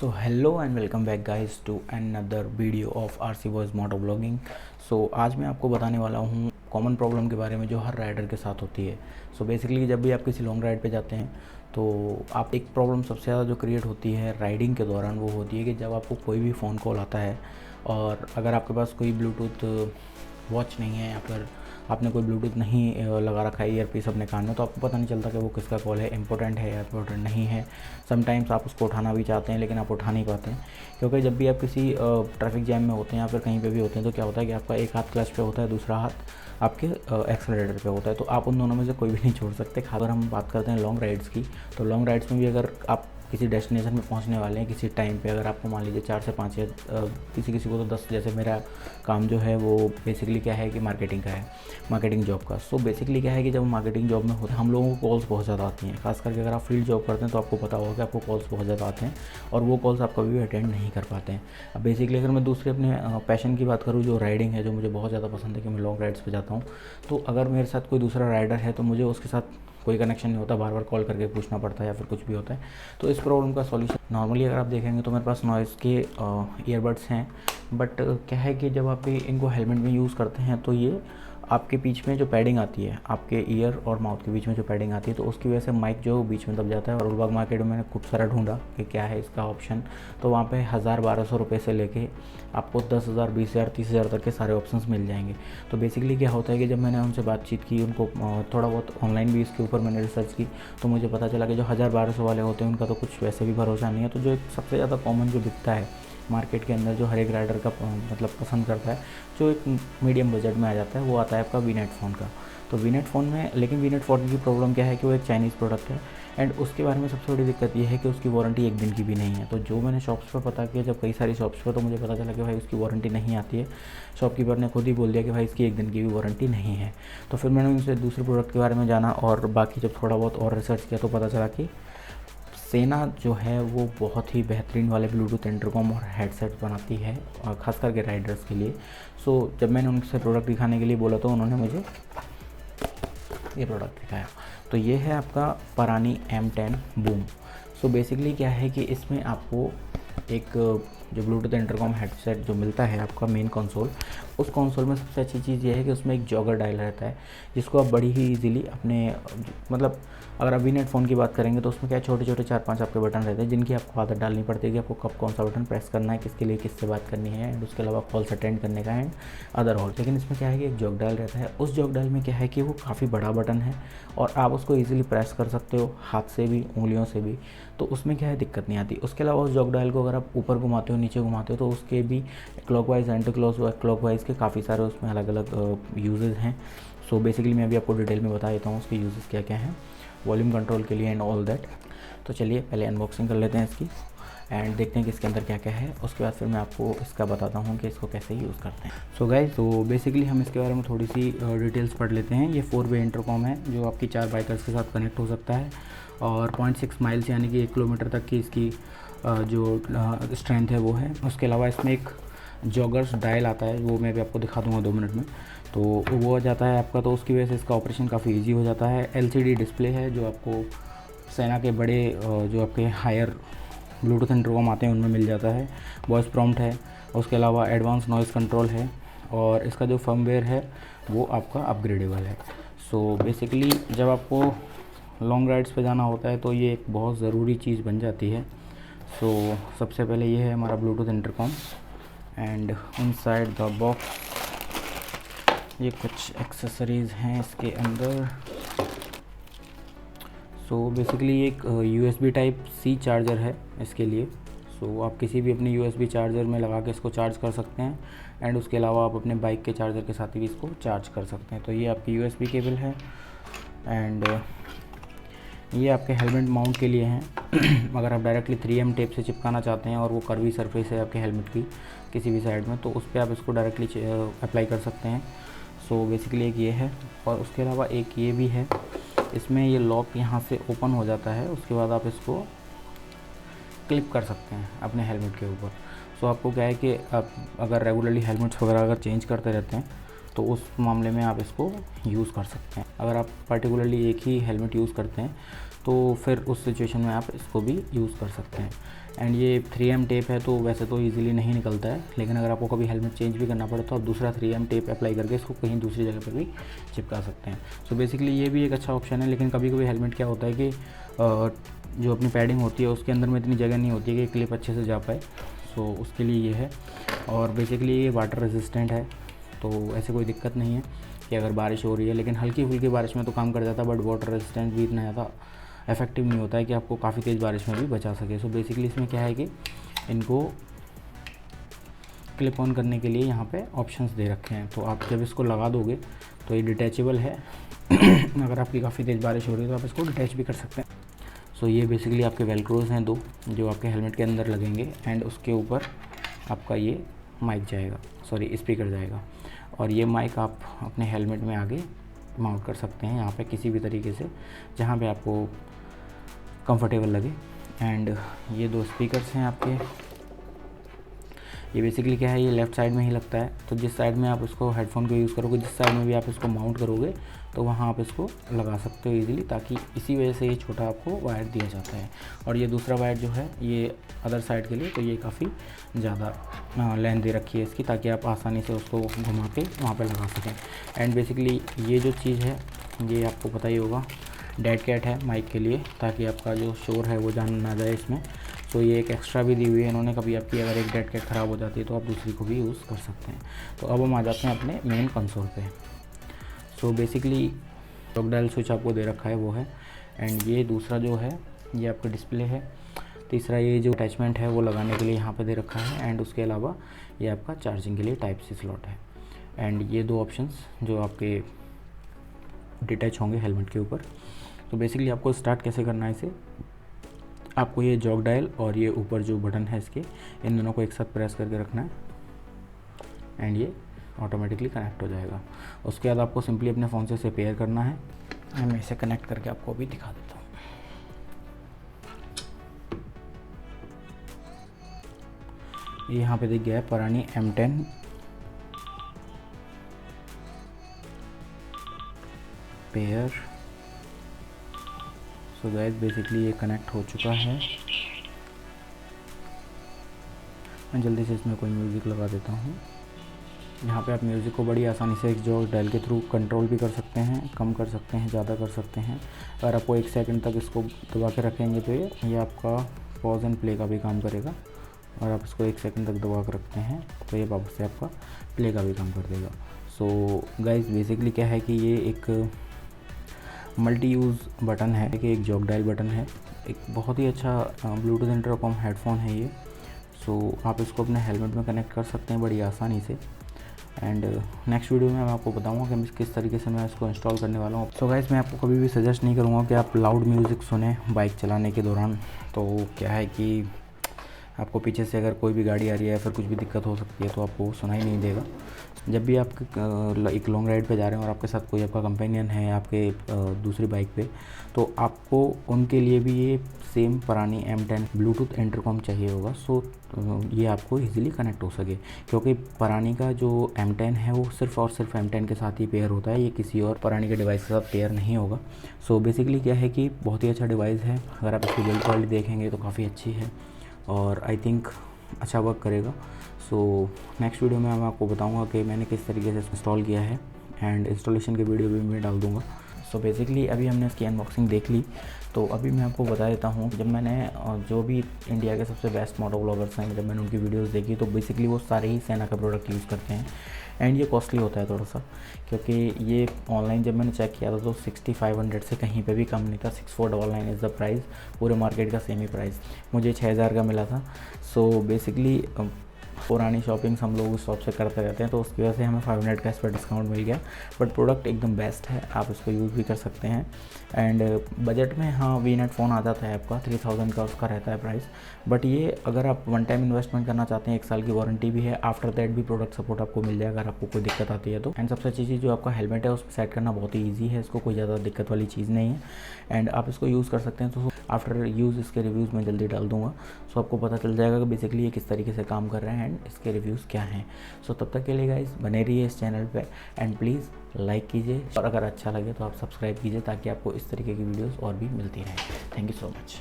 So hello and welcome back guys to another video of RC voice moto blogging. So आज मैं आपको बताने वाला हूँ कॉमन प्रॉब्लम के बारे में जो हर राइडर के साथ होती है। सो बेसिकली जब भी आप किसी लॉन्ग राइड पे जाते हैं तो आप एक प्रॉब्लम सबसे ज़्यादा जो क्रिएट होती है राइडिंग के दौरान वो होती है कि जब आपको कोई भी फ़ोन कॉल आता है और अगर आपके पास कोई ब्लूटूथ वॉच नहीं है या फिर आपने कोई ब्लूटूथ नहीं लगा रखा है ईयरपीस अपने कान में, तो आपको पता नहीं चलता कि वो किसका कॉल है, इंपॉर्टेंट है या इंपॉर्टेंट नहीं है। समटाइम्स आप उसको उठाना भी चाहते हैं लेकिन आप उठा नहीं पाते हैं, क्योंकि जब भी आप किसी ट्रैफिक जैम में होते हैं या फिर कहीं पे भी होते हैं तो क्या होता है कि आपका एक हाथ क्लच पे होता है, दूसरा हाथ आपके एक्सेलरेटर पे होता है, तो आप उन दोनों में से कोई भी नहीं छोड़ सकते। अगर हम बात करते हैं लॉन्ग राइड्स की, तो लॉन्ग राइड्स में भी अगर आप किसी डेस्टिनेशन में पहुंचने वाले हैं किसी टाइम पे, अगर आपको मान लीजिए 4 से 5 या किसी को तो 10, जैसे मेरा काम जो है वो बेसिकली क्या है कि मार्केटिंग का है, मार्केटिंग जॉब का। सो बेसिकली क्या है कि जब मार्केटिंग जॉब में होते हैं हम लोगों को कॉल्स बहुत ज़्यादा आती हैं, खास करके अगर आप फील्ड जॉब करते हैं तो आपको पता होगा कि आपको कॉल्स बहुत ज़्यादा आते हैं और वो कॉल्स आप कभी भी अटेंड नहीं कर पाते हैं। अब बेसिकली अगर मैं दूसरे अपने पैशन की बात करूँ, जो राइडिंग है, जो मुझे बहुत ज़्यादा पसंद है कि मैं लॉन्ग राइड्स पर जाता हूँ, तो अगर मेरे साथ कोई दूसरा राइडर है तो मुझे उसके साथ कोई कनेक्शन नहीं होता, बार बार कॉल करके पूछना पड़ता है या फिर कुछ भी होता है। तो इस प्रॉब्लम का सॉल्यूशन नॉर्मली अगर आप देखेंगे तो मेरे पास नॉइज़ के ईयरबड्स हैं, बट क्या है कि जब आप इनको हेलमेट में यूज़ करते हैं तो ये आपके बीच में जो पैडिंग आती है, आपके ईयर और माउथ के बीच में जो पैडिंग आती है, तो उसकी वजह से माइक जो बीच में दब जाता है। और उलबाग मार्केट में मैंने खूब सारा ढूंढा कि क्या है इसका ऑप्शन, तो वहाँ पे 1000-1200 रुपये से लेके आपको 10,000, 20,000, 30,000 तक के सारे ऑप्शंस मिल जाएंगे। तो बेसिकली क्या होता है कि जब मैंने उनसे बातचीत की, उनको थोड़ा बहुत ऑनलाइन भी इसके ऊपर मैंने रिसर्च की, तो मुझे पता चला कि जो 1000-1200 वाले होते हैं उनका तो कुछ वैसे भी भरोसा नहीं है। तो जो एक सबसे ज़्यादा कॉमन जो बिकता है मार्केट के अंदर, जो हर एक राइडर का मतलब पसंद करता है, जो एक मीडियम बजट में आ जाता है, वो आता है आपका वीनेट फ़ोन का। तो वीनेट फ़ोन में, लेकिन वीनेट फ़ोन की प्रॉब्लम क्या है कि वो एक चाइनीज़ प्रोडक्ट है एंड उसके बारे में सबसे बड़ी दिक्कत ये है कि उसकी वारंटी 1 दिन की भी नहीं है। तो जो मैंने शॉप्स पर पता किया, जब कई सारी शॉप्स पर, तो मुझे पता चला कि भाई उसकी वारंटी नहीं आती है। शॉपकीपर ने खुद ही बोल दिया कि भाई इसकी 1 दिन की भी वारंटी नहीं है। तो फिर मैंने उनसे दूसरे प्रोडक्ट के बारे में जाना और बाकी जब थोड़ा बहुत और रिसर्च किया तो पता चला कि सेना जो है वो बहुत ही बेहतरीन वाले ब्लूटूथ इंटरकॉम और हेडसेट बनाती है, खास करके राइडर्स के लिए। सो जब मैंने उनसे प्रोडक्ट दिखाने के लिए बोला तो उन्होंने मुझे ये प्रोडक्ट दिखाया। तो ये है आपका परानी M10 बूम। सो बेसिकली क्या है कि इसमें आपको एक जो ब्लूटूथ इंटरकॉम हेडसेट जो मिलता है आपका मेन कंसोल, उस कंसोल में सबसे अच्छी चीज़ ये है कि उसमें एक जॉगर डायल रहता है, जिसको आप बड़ी ही इजीली अपने मतलब अगर आप वीनेट फ़ोन की बात करेंगे तो उसमें क्या छोटे छोटे 4-5 आपके बटन रहते हैं, जिनकी आपको आदत डालनी पड़ती है कि आपको कब कौन सा बटन प्रेस करना है, किसके लिए किससे बात करनी है, एंड उसके अलावा कॉल्स अटेंड करने का एंड अदर ऑल। लेकिन इसमें क्या है कि एक जॉग डायल रहता है। उस जॉग डायल में क्या है कि वो काफ़ी बड़ा बटन है और आप उसको ईजिली प्रेस कर सकते हो हाथ से भी, उंगलियों से भी, तो उसमें क्या है दिक्कत नहीं आती। उसके अलावा उस जॉग डायल को अगर आप ऊपर घुमाते हो, नीचे घुमाते हो, तो उसके भी क्लॉकवाइज एंटी क्लॉकवाइज के काफ़ी सारे उसमें अलग अलग यूजेस हैं। सो बेसिकली मैं अभी आपको डिटेल में बता देता हूँ उसके यूजेस क्या क्या हैं, वॉल्यूम कंट्रोल के लिए एंड ऑल दैट। तो चलिए पहले अनबॉक्सिंग कर लेते हैं इसकी एंड देखते हैं कि इसके अंदर क्या क्या है। उसके बाद फिर मैं आपको इसका बताता हूँ कि इसको कैसे यूज़ करते हैं। सो गाइस, तो बेसिकली हम इसके बारे में थोड़ी सी डिटेल्स पढ़ लेते हैं। ये 4-वे इंटरकॉम है जो आपकी 4 बाइकर्स के साथ कनेक्ट हो सकता है और 0.6 माइल्स यानी कि 1 किलोमीटर तक की इसकी जो स्ट्रेंथ है वो है। उसके अलावा इसमें एक जॉगर्स डायल आता है, वो मैं भी आपको दिखा दूँगा 2 मिनट में, तो वो आ जाता है आपका। तो उसकी वजह से इसका ऑपरेशन काफ़ी इजी हो जाता है। LCD डिस्प्ले है जो आपको सेना के बड़े जो आपके हायर ब्लूटूथ इंटरकॉम आते हैं उनमें मिल जाता है। वॉइस प्रॉम्प्ट है, उसके अलावा एडवांस नॉइज़ कंट्रोल है और इसका जो फर्मवेयर है वो आपका अपग्रेडेबल है। सो बेसिकली जब आपको लॉन्ग राइड्स पे जाना होता है तो ये एक बहुत ज़रूरी चीज़ बन जाती है। सो सबसे पहले ये है हमारा Bluetooth intercom and inside the box ये कुछ एक्सेसरीज़ हैं इसके अंदर। सो बेसिकली एक USB Type-C चार्जर है इसके लिए। सो आप किसी भी अपने USB चार्जर में लगा के इसको चार्ज कर सकते हैं एंड उसके अलावा आप अपने बाइक के चार्जर के साथ भी इसको चार्ज कर सकते हैं। तो ये आपकी USB केबल है एंड ये आपके हेलमेट माउंट के लिए हैं। अगर आप डायरेक्टली 3M टेप से चिपकाना चाहते हैं और वो कर्वी सरफेस है आपके हेलमेट की किसी भी साइड में, तो उस पर आप इसको डायरेक्टली अप्लाई कर सकते हैं। सो बेसिकली एक ये है और उसके अलावा एक ये भी है, इसमें ये लॉक यहाँ से ओपन हो जाता है, उसके बाद आप इसको क्लिप कर सकते हैं अपने हेलमेट के ऊपर। सो आपको क्या है कि आप अगर रेगुलरली हेलमेट्स वगैरह अगर चेंज करते रहते हैं तो उस मामले में आप इसको यूज़ कर सकते हैं। अगर आप पर्टिकुलरली एक ही हेलमेट यूज़ करते हैं तो फिर उस सिचुएशन में आप इसको भी यूज़ कर सकते हैं। एंड ये 3M टेप है तो वैसे तो इजीली नहीं निकलता है, लेकिन अगर आपको कभी हेलमेट चेंज भी करना पड़े तो आप दूसरा 3M टेप अप्लाई करके इसको कहीं दूसरी जगह पर भी चिपका सकते हैं। सो बेसिकली ये भी एक अच्छा ऑप्शन है, लेकिन कभी कभी हेलमेट क्या होता है कि जो अपनी पैडिंग होती है उसके अंदर में इतनी जगह नहीं होती है कि क्लिप अच्छे से जा पाए। सो उसके लिए ये है, और बेसिकली ये वाटर रेजिस्टेंट है तो ऐसे कोई दिक्कत नहीं है कि अगर बारिश हो रही है, लेकिन हल्की फुल्की बारिश में तो काम कर जाता है, बट वाटर रेजिस्टेंस भी इतना ज़्यादा इफेक्टिव नहीं होता है कि आपको काफ़ी तेज़ बारिश में भी बचा सके। सो बेसिकली इसमें क्या है कि इनको क्लिप ऑन करने के लिए यहाँ पे ऑप्शंस दे रखे हैं, तो आप जब इसको लगा दोगे तो ये डिटैचेबल है अगर आपकी काफ़ी तेज़ बारिश हो रही है तो आप इसको डिटैच भी कर सकते हैं। सो ये बेसिकली आपके वेलक्रोज हैं 2 जो आपके हेलमेट के अंदर लगेंगे, एंड उसके ऊपर आपका ये माइक जाएगा, सॉरी स्पीकर जाएगा, और ये माइक आप अपने हेलमेट में आगे माउंट कर सकते हैं यहाँ पे किसी भी तरीके से जहाँ पे आपको कंफर्टेबल लगे। एंड ये 2 स्पीकर्स हैं आपके। ये बेसिकली क्या है, ये लेफ़्ट साइड में ही लगता है, तो जिस साइड में आप उसको हेडफोन को यूज़ करोगे, जिस साइड में भी आप इसको माउंट करोगे तो वहाँ आप इसको लगा सकते हो इजीली, ताकि इसी वजह से ये छोटा आपको वायर दिया जाता है। और ये दूसरा वायर जो है ये अदर साइड के लिए, तो ये काफ़ी ज़्यादा लेंथ दे रखी है इसकी, ताकि आप आसानी से उसको घुमा के वहाँ पर लगा सकें। एंड बेसिकली ये जो चीज़ है ये आपको पता ही होगा, डेड कैट है माइक के लिए, ताकि आपका जो शोर है वो जान ना जाए इसमें। तो ये एक एक्स्ट्रा भी दी हुई है इन्होंने, कभी आपकी अगर एक डेड कैट ख़राब हो जाती है तो आप दूसरी को भी यूज़ कर सकते हैं। तो अब हम आ जाते हैं अपने मेन कंसोल पे। So basically lock dial switch आपको दे रखा है वो है, एंड ये दूसरा जो है ये आपका डिस्प्ले है। तीसरा ये जो अटैचमेंट है वो लगाने के लिए यहाँ पे दे रखा है, एंड उसके अलावा ये आपका चार्जिंग के लिए टाइप सी स्लॉट है। एंड ये 2 ऑप्शंस जो आपके डिटैच होंगे हेलमेट के ऊपर। तो बेसिकली आपको स्टार्ट कैसे करना है इसे, आपको ये जॉक डायल और ये ऊपर जो बटन है इसके, इन दोनों को एक साथ प्रेस करके रखना है, एंड ये ऑटोमेटिकली कनेक्ट हो जाएगा। उसके बाद आपको सिंपली अपने फ़ोन से इसे पेयर करना है। मैं इसे कनेक्ट करके आपको अभी दिखा देता हूँ। ये यहाँ पे दिख गया है परानी M10 pair. So guys basically ये कनेक्ट हो चुका है। मैं जल्दी से इसमें कोई म्यूज़िक लगा देता हूँ। यहाँ पे आप म्यूज़िक को बड़ी आसानी से एक जॉक डायल के थ्रू कंट्रोल भी कर सकते हैं, कम कर सकते हैं, ज़्यादा कर सकते हैं। अगर आपको 1 सेकंड तक इसको दबा के रखेंगे तो ये आपका पॉज एंड प्ले का भी काम करेगा, और आप इसको 1 सेकंड तक दबा कर रखते हैं तो ये वापस से आपका प्ले का भी काम कर देगा। सो गाइस बेसिकली क्या है कि ये एक मल्टी यूज़ बटन है कि एक जॉक डायल बटन है, एक बहुत ही अच्छा ब्लूटूथ इंटरकॉम हेडफोन है ये। सो आप इसको अपने हेलमेट में कनेक्ट कर सकते हैं बड़ी आसानी से। एंड नेक्स्ट वीडियो में मैं आपको बताऊंगा कि किस तरीके से मैं इसको इंस्टॉल करने वाला हूँ। सो गाइस मैं आपको कभी भी सजेस्ट नहीं करूँगा कि आप लाउड म्यूज़िक सुने बाइक चलाने के दौरान। तो क्या है कि आपको पीछे से अगर कोई भी गाड़ी आ रही है या फिर कुछ भी दिक्कत हो सकती है तो आपको सुनाई नहीं देगा। जब भी आप एक लॉन्ग राइड पे जा रहे हैं और आपके साथ कोई आपका कंपेनियन है आपके दूसरी बाइक पे, तो आपको उनके लिए भी ये सेम परानी M10 ब्लूटूथ इंटरकॉम चाहिए होगा। सो ये आपको इजीली कनेक्ट हो सके, क्योंकि परानी का जो M10 है वो सिर्फ और सिर्फ M10 के साथ ही पेयर होता है, ये किसी और परानी के डिवाइस के साथ पेयर नहीं होगा। सो बेसिकली क्या है कि बहुत ही अच्छा डिवाइस है। अगर आप इसकी बिल्ड क्वालिटी देखेंगे तो काफ़ी अच्छी है और आई थिंक अच्छा वर्क करेगा। सो नेक्स्ट वीडियो में मैं आपको बताऊंगा कि मैंने किस तरीके से इंस्टॉल किया है, एंड इंस्टॉलेशन की वीडियो भी मैं डाल दूंगा। सो बेसिकली अभी हमने इसकी अनबॉक्सिंग देख ली, तो अभी मैं आपको बता देता हूँ जब मैंने जो भी इंडिया के सबसे बेस्ट मोटो ब्लॉगर्स हैं जब मैंने उनकी वीडियोस देखी तो बेसिकली वो सारे ही सेना का प्रोडक्ट यूज़ करते हैं। एंड ये कॉस्टली होता है थोड़ा सा, क्योंकि ये ऑनलाइन जब मैंने चेक किया था तो 6500 से कहीं पे भी कम नहीं था। 6499 इज़ द प्राइस, पूरे मार्केट का सेम ही प्राइस मुझे 6000 का मिला था। सो बेसिकली पुरानी शॉपिंग्स हम लोग उस शॉप से करते रहते हैं तो उसकी वजह से हमें 500 का इस पर डिस्काउंट मिल गया। बट प्रोडक्ट एकदम बेस्ट है, आप इसको यूज़ भी कर सकते हैं। एंड बजट में हाँ वीनेट फ़ोन आ जाता है आपका 3000 का उसका रहता है प्राइस। बट ये अगर आप वन टाइम इन्वेस्टमेंट करना चाहते हैं, 1 साल की वारंटी भी है, आफ्टर दैट भी प्रोडक्ट सपोर्ट आपको मिल जाएगा अगर आपको कोई दिक्कत आती है तो। एंड सबसे अच्छी चीज़ जो आपका हेलमेट है उस पर सेट करना बहुत ही ईजी है, इसको कोई ज़्यादा दिक्कत वाली चीज़ नहीं है। एंड आप इसको यूज़ कर सकते हैं। तो आफ्टर यूज़ इसके रिव्यूज़ मैं जल्दी डाल दूँगा, सो आपको पता चल जाएगा कि बेसिकली ये किस तरीके से काम कर रहे हैं एंड इसके रिव्यूज़ क्या हैं। सो तब तक के लिए गाइस बने रहिए इस चैनल पे, एंड प्लीज़ लाइक कीजिए, और अगर अच्छा लगे तो आप सब्सक्राइब कीजिए ताकि आपको इस तरीके की वीडियोस और भी मिलती रहें। Thank you so much.